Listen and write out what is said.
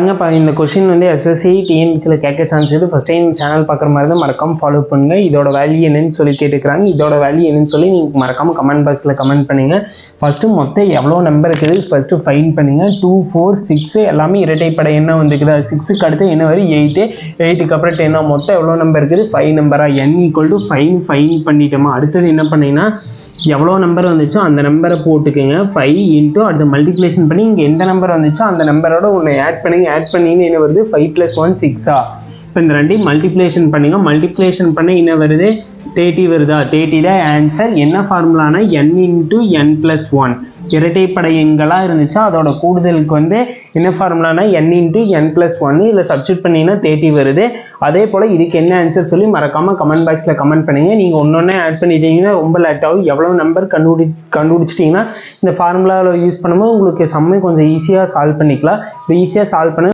இந்த क्वेश्चन வந்து SSC TNPSC கேட்க சான்ஸ் இருக்கு. ஃபர்ஸ்ட் டைம் சேனல் பார்க்குற மாதிரி தான் மறக்காம ஃபாலோ பண்ணுங்க. இதோட வேல்யூ என்னன்னு சொல்லி கேட்டுக்கிறாங்க. இதோட வேல்யூ என்னன்னு சொல்லி நீங்க மறக்காம கமெண்ட் பாக்ஸ்ல கமெண்ட் பண்ணுங்க. ஃபர்ஸ்ட் மொத்தம் எவ்வளவு நம்பர் இருக்குது ஃபர்ஸ்ட் ஃபைண்ட் பண்ணுங்க. 2 4 6 எல்லாமே இரட்டைப்படை எண்ண வந்துக்குதா? 6க்கு அடுத்து என்ன வரும்? 8 8க்கு அப்புறம் 10 மொத்தம் எவ்வளவு நம்பர் இருக்குது? 5 நம்பரா? n = 5 ஃபைண்ட் பண்ணிட்டோமா? அடுத்து என்ன பண்ணீங்கன்னா எவ்வளோ நம்பர் வந்துச்சோ அந்த நம்பரை போட்டுக்கோங்க. 5 இன்ட்டு அடுத்து மல்டிப்ளேஷன் பண்ணி இங்கே எந்த நம்பர் வந்துச்சோ அந்த நம்பரோட ஒன்று ஆட் பண்ணிங்க. என்ன வருது? 5 + 1 6. இப்போ இந்த ரெண்டையும் மல்டிப்ளேஷன் பண்ணுங்க. மல்டிப்ளேஷன் பண்ண என்ன வருது? 30 வருதா? 30 தான் ஆன்சர். என்ன ஃபார்முலானா n × n + 1. இரட்டைப்படை எண்களாக இருந்துச்சா அதோட கூடுதலுக்கு வந்து என்ன ஃபார்முலானா n × n + 1. இதில் சப்ஸ்டியூட் பண்ணிங்கன்னா 30 வருது. அதே போல் இதுக்கு என்ன ஆன்சர் சொல்லி மறக்காமல் கமெண்ட் பாக்ஸில் கமெண்ட் பண்ணுங்கள். நீங்கள் ஒன்று ஆட் பண்ணிட்டீங்கன்னா ரொம்ப லேட் ஆகும். எவ்வளோ நம்பர் கண்டுபிடிச்சிட்டிங்கன்னா இந்த ஃபார்முலாவில் யூஸ் பண்ணும்போது உங்களுக்கு சம்மை கொஞ்சம் ஈஸியாக சால்வ் பண்ணிக்கலாம். இப்போ ஈஸியாக சால்வ் பண்ண